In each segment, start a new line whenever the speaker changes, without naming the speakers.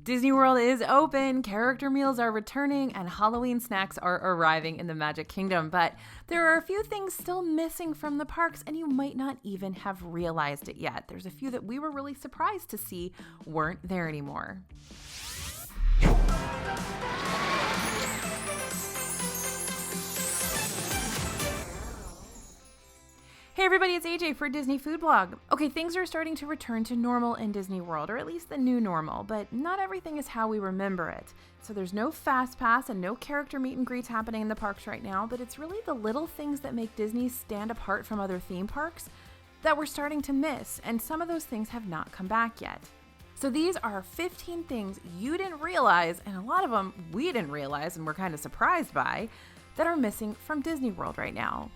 Disney World is open, character meals are returning, and Halloween snacks are arriving in the Magic Kingdom. But there are a few things still missing from the parks, and you might not even have realized it yet. There's a few that we were really surprised to see weren't there anymore. Hey everybody, it's AJ for Disney Food Blog. Okay, things are starting to return to normal in Disney World, or at least the new normal, but not everything is how we remember it. So there's no Fast Pass and no character meet and greets happening in the parks right now, but it's really the little things that make Disney stand apart from other theme parks that we're starting to miss, and some of those things have not come back yet. So these are 15 things you didn't realize, and a lot of them we didn't realize and we're kind of surprised by, that are missing from Disney World right now.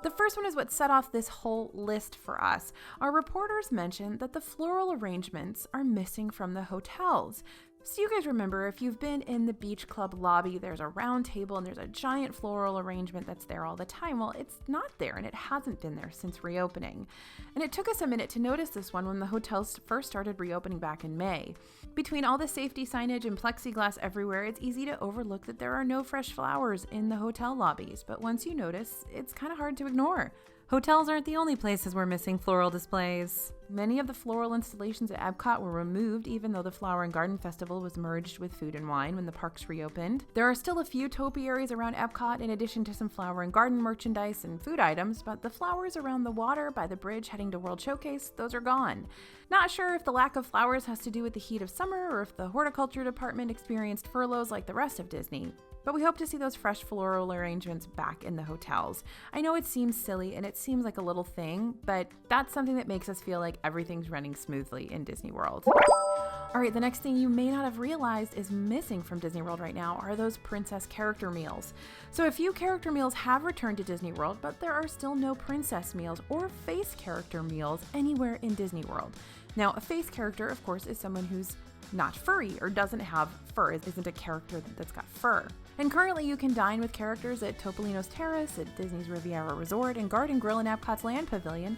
The first one is what set off this whole list for us. Our reporters mentioned that the floral arrangements are missing from the hotels. So you guys remember, if you've been in the beach club lobby, there's a round table and there's a giant floral arrangement that's there all the time. Well, it's not there, and it hasn't been there since reopening. And it took us a minute to notice this one when the hotels first started reopening back in May. Between all the safety signage and plexiglass everywhere, it's easy to overlook that there are no fresh flowers in the hotel lobbies. But once you notice, it's kind of hard to ignore. Hotels aren't the only places we're missing floral displays. Many of the floral installations at Epcot were removed, even though the Flower and Garden Festival was merged with Food and Wine when the parks reopened. There are still a few topiaries around Epcot, in addition to some flower and garden merchandise and food items, but the flowers around the water by the bridge heading to World Showcase, those are gone. Not sure if the lack of flowers has to do with the heat of summer or if the horticulture department experienced furloughs like the rest of Disney. But we hope to see those fresh floral arrangements back in the hotels. I know it seems silly and it seems like a little thing, but that's something that makes us feel like everything's running smoothly in Disney World. All right, the next thing you may not have realized is missing from Disney World right now are those princess character meals. So a few character meals have returned to Disney World, but there are still no princess meals or face character meals anywhere in Disney World. Now, a face character, of course, is someone who's not furry or doesn't have fur, isn't a character that's got fur. And currently you can dine with characters at Topolino's Terrace, at Disney's Riviera Resort, and Garden Grill in Epcot's Land Pavilion.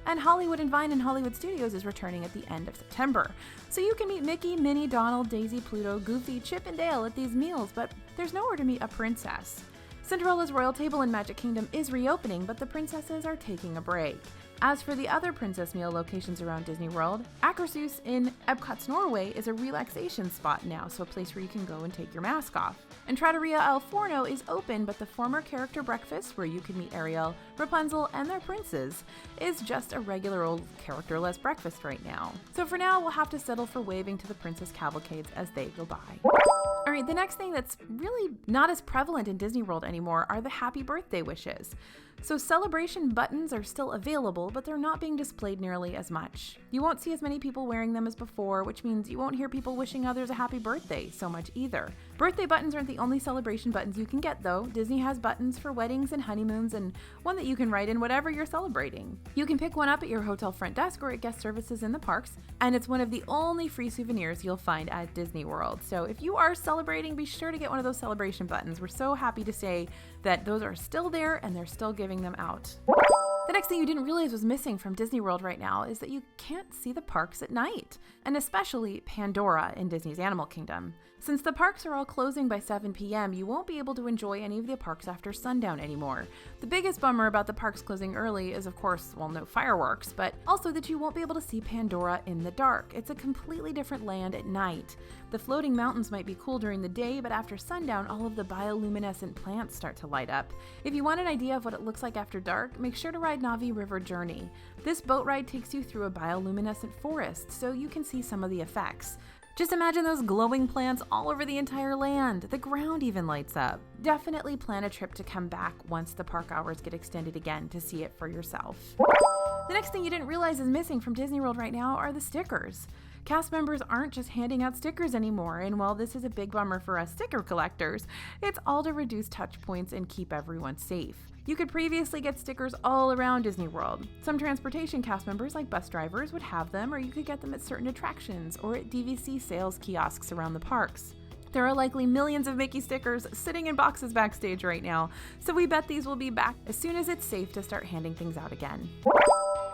And Hollywood and Vine in Hollywood Studios is returning at the end of September. So you can meet Mickey, Minnie, Donald, Daisy, Pluto, Goofy, Chip, and Dale at these meals, but there's nowhere to meet a princess. Cinderella's Royal Table in Magic Kingdom is reopening, but the princesses are taking a break. As for the other princess meal locations around Disney World, Akershus in Epcot's Norway is a relaxation spot now, so a place where you can go and take your mask off. And Trattoria El Forno is open, but the former character breakfast, where you can meet Ariel, Rapunzel, and their princes, is just a regular old characterless breakfast right now. So for now, we'll have to settle for waving to the princess cavalcades as they go by. All right, the next thing that's really not as prevalent in Disney World anymore are the happy birthday wishes. So celebration buttons are still available, but they're not being displayed nearly as much. You won't see as many people wearing them as before, which means you won't hear people wishing others a happy birthday so much either. Birthday buttons aren't the only celebration buttons you can get though. Disney has buttons for weddings and honeymoons, and one that you can write in whatever you're celebrating. You can pick one up at your hotel front desk or at guest services in the parks, and it's one of the only free souvenirs you'll find at Disney World. So if you are celebrating, be sure to get one of those celebration buttons. We're so happy to say that those are still there and they're still giving them out. The next thing you didn't realize was missing from Disney World right now is that you can't see the parks at night, and especially Pandora in Disney's Animal Kingdom. Since the parks are all closing by 7 p.m., you won't be able to enjoy any of the parks after sundown anymore. The biggest bummer about the parks closing early is, of course, well, no fireworks, but also that you won't be able to see Pandora in the dark. It's a completely different land at night. The floating mountains might be cool during the day, but after sundown, all of the bioluminescent plants start to light up. If you want an idea of what it looks like after dark, make sure to ride Navi River Journey. This boat ride takes you through a bioluminescent forest, so you can see some of the effects. Just imagine those glowing plants all over the entire land. The ground even lights up. Definitely plan a trip to come back once the park hours get extended again to see it for yourself. The next thing you didn't realize is missing from Disney World right now are the stickers. Cast members aren't just handing out stickers anymore, and while this is a big bummer for us sticker collectors, it's all to reduce touch points and keep everyone safe. You could previously get stickers all around Disney World. Some transportation cast members, like bus drivers, would have them, or you could get them at certain attractions or at DVC sales kiosks around the parks. There are likely millions of Mickey stickers sitting in boxes backstage right now, so we bet these will be back as soon as it's safe to start handing things out again.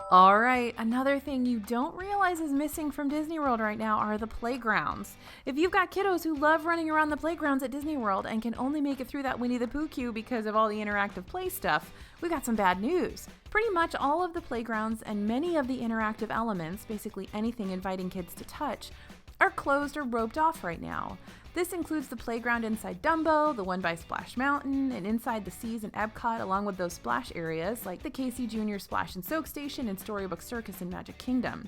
All right, another thing you don't realize is missing from Disney World right now are the playgrounds. If you've got kiddos who love running around the playgrounds at Disney World and can only make it through that Winnie the Pooh queue because of all the interactive play stuff, we've got some bad news. Pretty much all of the playgrounds and many of the interactive elements, basically anything inviting kids to touch, are closed or roped off right now. This includes the playground inside Dumbo, the one by Splash Mountain, and inside the Seas and Epcot, along with those splash areas like the Casey Jr. Splash and Soak Station and Storybook Circus in Magic Kingdom.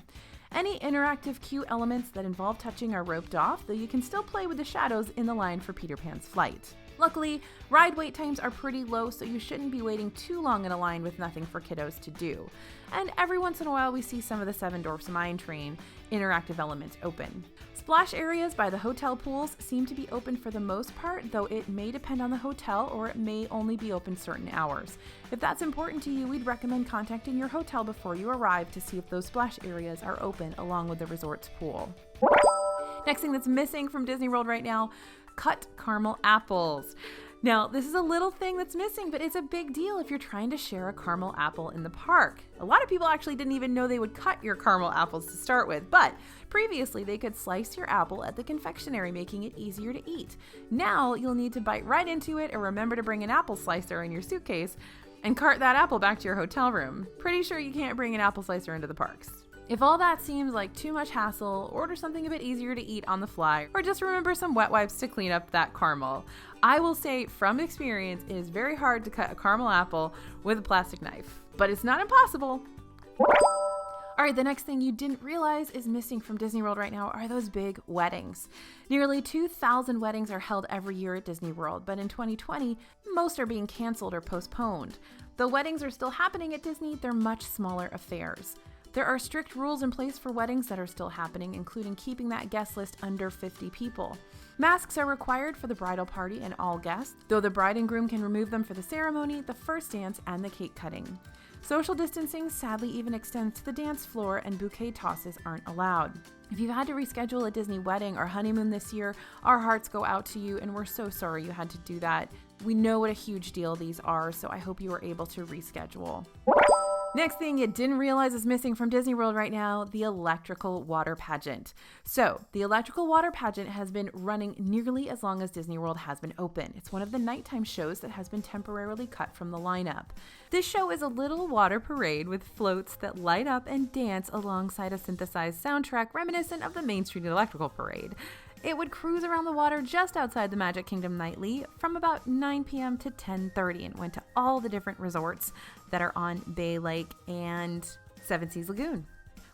Any interactive queue elements that involve touching are roped off, though you can still play with the shadows in the line for Peter Pan's flight. Luckily, ride wait times are pretty low, so you shouldn't be waiting too long in a line with nothing for kiddos to do. And every once in a while we see some of the Seven Dwarfs Mine Train interactive elements open. Splash areas by the hotel pools seem to be open for the most part, though it may depend on the hotel or it may only be open certain hours. If that's important to you, we'd recommend contacting your hotel before you arrive to see if those splash areas are open along with the resort's pool. Next thing that's missing from Disney World right now, cut caramel apples. Now, this is a little thing that's missing, but it's a big deal if you're trying to share a caramel apple in the park. A lot of people actually didn't even know they would cut your caramel apples to start with, but previously they could slice your apple at the confectionery, making it easier to eat. Now, you'll need to bite right into it and remember to bring an apple slicer in your suitcase and cart that apple back to your hotel room. Pretty sure you can't bring an apple slicer into the parks. If all that seems like too much hassle, order something a bit easier to eat on the fly, or just remember some wet wipes to clean up that caramel. I will say from experience, it is very hard to cut a caramel apple with a plastic knife, but it's not impossible. All right, the next thing you didn't realize is missing from Disney World right now are those big weddings. Nearly 2,000 weddings are held every year at Disney World, but in 2020, most are being canceled or postponed. Though weddings are still happening at Disney, they're much smaller affairs. There are strict rules in place for weddings that are still happening, including keeping that guest list under 50 people. Masks are required for the bridal party and all guests, though the bride and groom can remove them for the ceremony, the first dance, and the cake cutting. Social distancing sadly even extends to the dance floor, and bouquet tosses aren't allowed. If you've had to reschedule a Disney wedding or honeymoon this year, our hearts go out to you, and we're so sorry you had to do that. We know what a huge deal these are, so I hope you were able to reschedule. Next thing you didn't realize is missing from Disney World right now, the electrical water pageant. So, the electrical water pageant has been running nearly as long as Disney World has been open. It's one of the nighttime shows that has been temporarily cut from the lineup. This show is a little water parade with floats that light up and dance alongside a synthesized soundtrack reminiscent of the Main Street Electrical Parade. It would cruise around the water just outside the Magic Kingdom nightly from about 9 p.m. to 10:30 and went to all the different resorts that are on Bay Lake and Seven Seas Lagoon.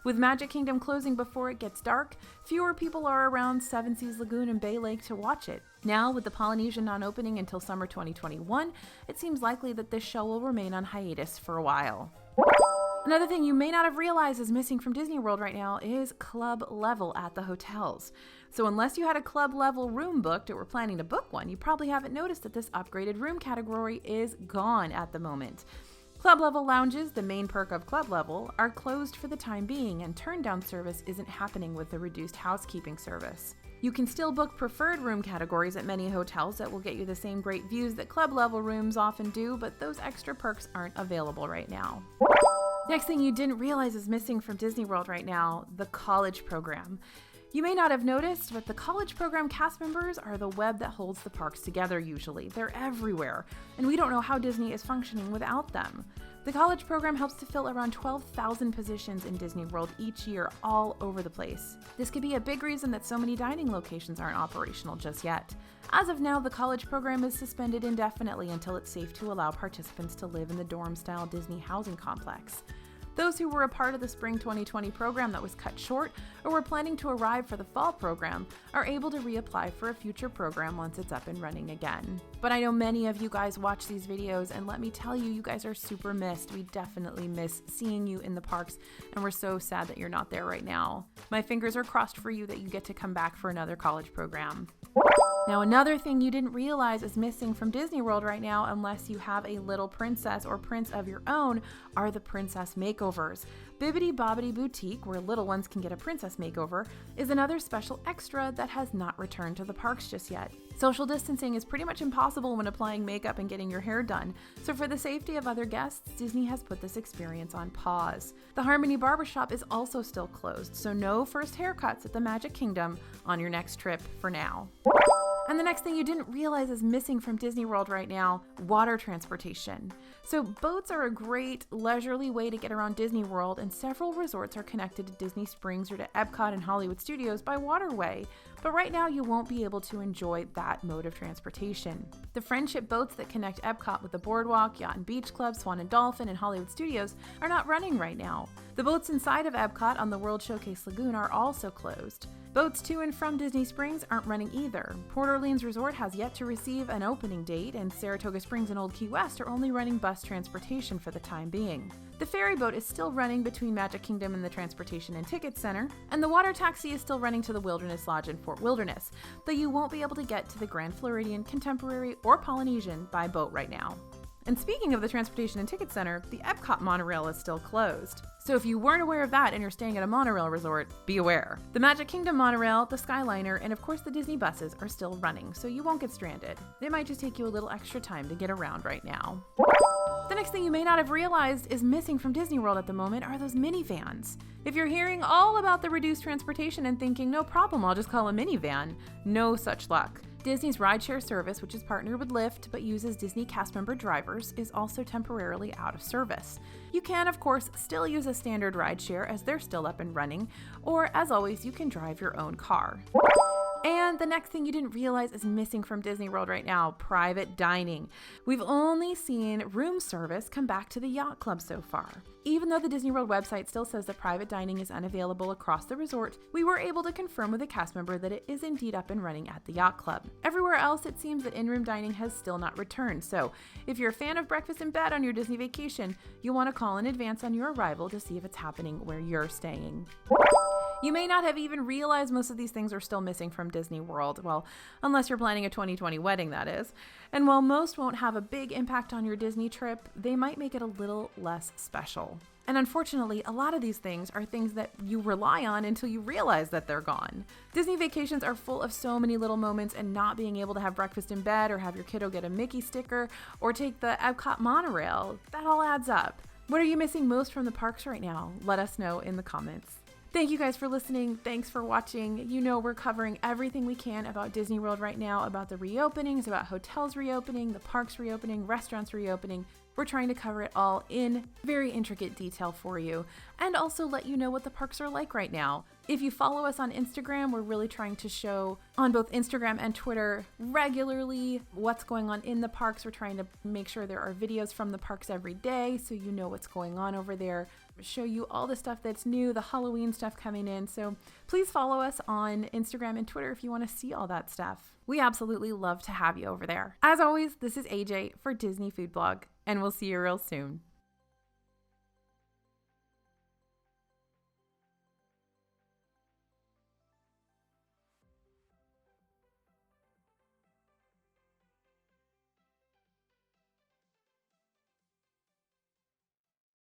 With Magic Kingdom closing before it gets dark, fewer people are around Seven Seas Lagoon and Bay Lake to watch it. Now, with the Polynesian not opening until summer 2021, it seems likely that this show will remain on hiatus for a while. Another thing you may not have realized is missing from Disney World right now is club level at the hotels. So unless you had a club level room booked or were planning to book one, you probably haven't noticed that this upgraded room category is gone at the moment. Club level lounges, the main perk of club level, are closed for the time being, and turn down service isn't happening with the reduced housekeeping service. You can still book preferred room categories at many hotels that will get you the same great views that club level rooms often do, but those extra perks aren't available right now. Next thing you didn't realize is missing from Disney World right now, the college program. You may not have noticed, but the college program cast members are the web that holds the parks together usually. They're everywhere, and we don't know how Disney is functioning without them. The college program helps to fill around 12,000 positions in Disney World each year all over the place. This could be a big reason that so many dining locations aren't operational just yet. As of now, the college program is suspended indefinitely until it's safe to allow participants to live in the dorm-style Disney housing complex. Those who were a part of the spring 2020 program that was cut short or were planning to arrive for the fall program are able to reapply for a future program once it's up and running again. But I know many of you guys watch these videos, and let me tell you, you guys are super missed. We definitely miss seeing you in the parks, and we're so sad that you're not there right now. My fingers are crossed for you that you get to come back for another college program. Now, another thing you didn't realize is missing from Disney World right now, unless you have a little princess or prince of your own, are the princess makeovers. Bibbidi Bobbidi Boutique, where little ones can get a princess makeover, is another special extra that has not returned to the parks just yet. Social distancing is pretty much impossible when applying makeup and getting your hair done, so for the safety of other guests, Disney has put this experience on pause. The Harmony Barbershop is also still closed, so no first haircuts at the Magic Kingdom on your next trip for now. And the next thing you didn't realize is missing from Disney World right now, water transportation. So boats are a great leisurely way to get around Disney World, and several resorts are connected to Disney Springs or to Epcot and Hollywood Studios by waterway. But right now you won't be able to enjoy that mode of transportation. The friendship boats that connect Epcot with the Boardwalk, Yacht and Beach Club, Swan and Dolphin, and Hollywood Studios are not running right now. The boats inside of Epcot on the World Showcase Lagoon are also closed. Boats to and from Disney Springs aren't running either. Port Orleans Resort has yet to receive an opening date, and Saratoga Springs and Old Key West are only running bus transportation for the time being. The ferry boat is still running between Magic Kingdom and the Transportation and Ticket Center, and the water taxi is still running to the Wilderness Lodge in Fort Wilderness, though you won't be able to get to the Grand Floridian, Contemporary, or Polynesian by boat right now. And speaking of the Transportation and Ticket Center, the Epcot monorail is still closed. So if you weren't aware of that and you're staying at a monorail resort, be aware. The Magic Kingdom monorail, the Skyliner, and of course the Disney buses are still running, so you won't get stranded. It might just take you a little extra time to get around right now. The next thing you may not have realized is missing from Disney World at the moment are those minivans. If you're hearing all about the reduced transportation and thinking, no problem, I'll just call a minivan, no such luck. Disney's rideshare service, which is partnered with Lyft but uses Disney cast member drivers, is also temporarily out of service. You can, of course, still use a standard rideshare as they're still up and running, or as always, you can drive your own car. And the next thing you didn't realize is missing from Disney World right now, private dining. We've only seen room service come back to the Yacht Club so far. Even though the Disney World website still says that private dining is unavailable across the resort, we were able to confirm with a cast member that it is indeed up and running at the Yacht Club. Everywhere else, it seems that in-room dining has still not returned, so if you're a fan of breakfast in bed on your Disney vacation, you'll want to call in advance on your arrival to see if it's happening where you're staying. You may not have even realized most of these things are still missing from Disney World, well, unless you're planning a 2020 wedding, that is. And while most won't have a big impact on your Disney trip, they might make it a little less special. And unfortunately, a lot of these things are things that you rely on until you realize that they're gone. Disney vacations are full of so many little moments, and not being able to have breakfast in bed or have your kiddo get a Mickey sticker or take the Epcot monorail, that all adds up. What are you missing most from the parks right now? Let us know in the comments. Thank you guys for listening. Thanks for watching. You know we're covering everything we can about Disney World right now, about the reopenings, about hotels reopening, the parks reopening, restaurants reopening. We're trying to cover it all in very intricate detail for you, and also let you know what the parks are like right now. If you follow us on Instagram, we're really trying to show on both Instagram and Twitter regularly what's going on in the parks. We're trying to make sure there are videos from the parks every day so you know what's going on over there. Show you all the stuff that's new, the Halloween stuff coming in. So please follow us on Instagram and Twitter if you want to see all that stuff. We absolutely love to have you over there. As always, this is AJ for Disney Food Blog, and we'll see you real soon.